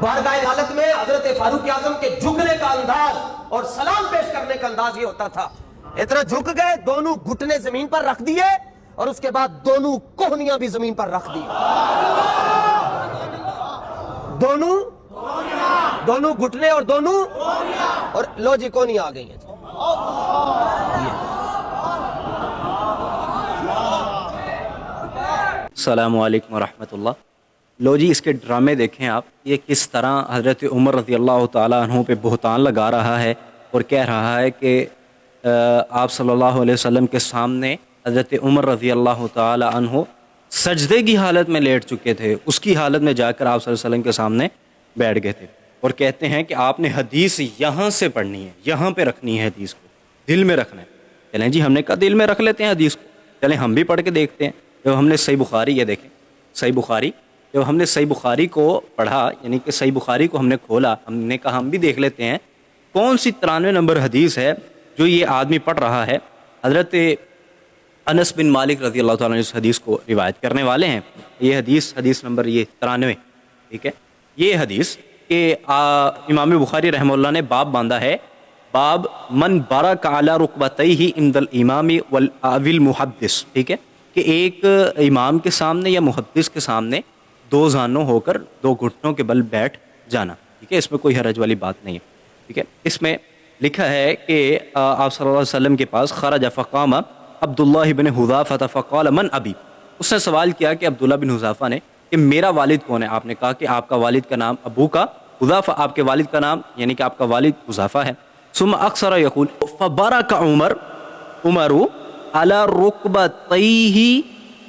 बारगाह हालत में हजरत फारूक आजम के झुकने का अंदाज और सलाम पेश करने का अंदाज ये होता था, इतना झुक गए, दोनों घुटने जमीन पर रख दिए और उसके बाद दोनों कोहनियां भी जमीन पर रख दी। दोनों घुटने और दोनों, और लो जी कोहनियां आ गई हैं। अस्सलामु अलैकुम वरहमतुल्लाह। लो जी, इसके ड्रामे देखें आप, ये किस तरह हज़रत उमर रज़ी अल्लाह ताला अन्हु पे बुहतान लगा रहा है और कह रहा है कि आप सल्लल्लाहु अलैहि वसल्लम के सामने हज़रत उमर रज़ी अल्लाह ताला अन्हु सजदे की हालत में लेट चुके थे, उसकी हालत में जाकर आप सल्लल्लाहु अलैहि वसल्लम के सामने बैठ गए थे और कहते हैं कि आपने हदीस यहाँ से पढ़नी है, यहाँ पे रखनी है, हदीस को दिल में रखना है। चलें जी, हमने कहा दिल में रख लेते हैं हदीस को, चलें हम भी पढ़ के देखते हैं। जब हमने सही बुखारी, ये देखें सही बुखारी, जब हमने सही बुखारी को पढ़ा, यानी कि सही बुखारी को हमने खोला, हमने कहा हम भी देख लेते हैं कौन सी 93 नंबर हदीस है जो ये आदमी पढ़ रहा है। हज़रत अनस बिन मालिक रज़ी अल्लाह ताला इस हदीस को रिवायत करने वाले हैं। ये हदीस नंबर ये 93, ठीक है। ये हदीस के इमाम बुखारी रहमहुल्लाह ने बाब बांधा है, बाब मन बारक अला रुकबतैहि इंदल इमामी वल अविल मुहद्दिस, ठीक है, कि एक इमाम के सामने या मुहद्दिस के सामने दो जानों होकर दो घुटनों के बल बैठ जाना, ठीक है, इसमें कोई हरज वाली बात नहीं है, ठीक है। इसमें लिखा है कि आप सल्लल्लाहु अलैहि वसल्लम के पास खरज फ़क़ाम अब्दुल्लाह बिन हुज़ाफ़ा फ़क़ाल मन अबी, उसने सवाल किया कि अब्दुल्लाह बिन हुज़ाफ़ा ने कि मेरा वालिद कौन है। आपने कहा कि आपका वालिद का नाम अबू का हुज़ाफ़ा, आपके वालिद का नाम यानी कि आपका वालिद हुज़ाफ़ा है। सुम्मा अक्सर यक़ूल फ़बरक उमरु अला रुकबतैहि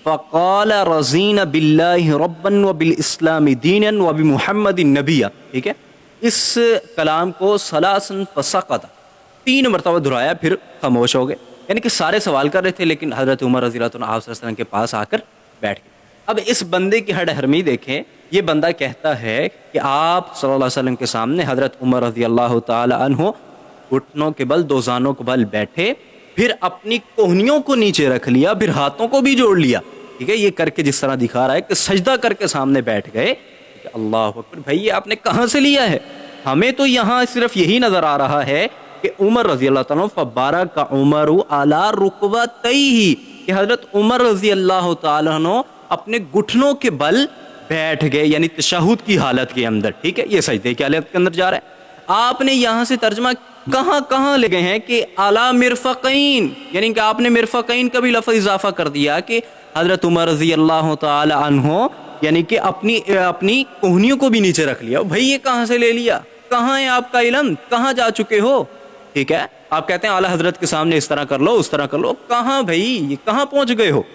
फ़क़ाल रज़ीना बिल्लाहि रब्बन व बिल इस्लामी दीनन व बिमुहम्मदिन नबिय्या, ठीक है। इस कलाम को सलासन फसक़त 3 मरतबा दोहराया, फिर खामोश हो गए, यानी कि सारे सवाल कर रहे थे लेकिन हज़रत उमर रज़ी अल्लाह अन्हु सल्लल्लाहु अलैहि वसल्लम के पास आकर बैठ गए। अब इस बंदे की हडहरमी देखें, ये बंदा कहता है कि आप सल्लल्लाहु अलैहि वसल्लम के सामने हज़रत उमर रज़ी अल्लाह ताला अन्हु घुटनों के बल, दो जानों के बल बैठे, फिर अपनी कोहनियों को नीचे रख लिया, फिर हाथों को भी जोड़ लिया, ठीक है। ये करके जिस तरह दिखा रहा है कि सजदा करके सामने बैठ गए। अल्लाह अकबर, भाई ये आपने कहाँ से लिया है? हमें तो यहाँ सिर्फ यही नजर आ रहा है कि उमर रजी अल्लाह तआला फबारक उमरु अला रुकबतैहि, कि हजरत उमर रजी अल्लाह तआला अपने घुटनों के बल बैठ गए, यानी तशहुद की हालत के अंदर, ठीक है। ये सजदे की हालत के अंदर जा रहा है। आपने यहाँ से तर्जमा कहाँ कहाँ ले गए हैं कि अला मिरफक़ैन, यानी कि आपने मिरफक़ैन का भी लफ्ज़ इजाफा कर दिया कि हजरत उमर रजी अल्लाह तआला अन्हु यानी कि अपनी कोहनियों को भी नीचे रख लिया। भाई ये कहाँ से ले लिया? कहाँ है आपका इल्म? कहाँ जा चुके हो? ठीक है, आप कहते हैं आला हजरत के सामने इस तरह कर लो, उस तरह कर लो, कहाँ भाई, ये कहाँ पहुंच गए हो?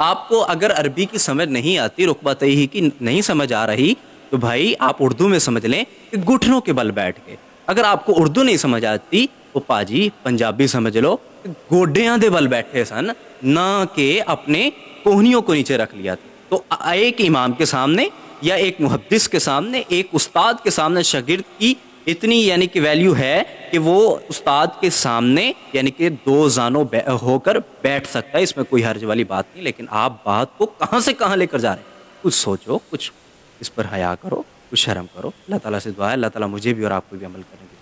आपको अगर अरबी की समझ नहीं आती, रुकबतैहि की नहीं समझ आ रही, तो भाई आप उर्दू में समझ लें कि घुटनों के बल बैठ गए। अगर आपको उर्दू नहीं समझ आती तो पाजी पंजाबी समझ लो, गोडियां दे बल बैठे सन, ना कि अपने कोहनियों को नीचे रख लिया। तो एक इमाम के सामने या एक मुहद्दिस के सामने, एक उस्ताद के सामने शागिर्द की इतनी यानी कि वैल्यू है कि वो उस्ताद के सामने यानी कि दो जानों होकर बैठ सकता है, इसमें कोई हर्ज वाली बात नहीं। लेकिन आप बात को कहाँ से कहाँ लेकर जा रहे हैं? कुछ सोचो, कुछ इस पर हया करो, कुछ शर्म करो। अल्लाह ताला से दुआ है, अल्लाह ताला मुझे भी और आपको भी अमल करने की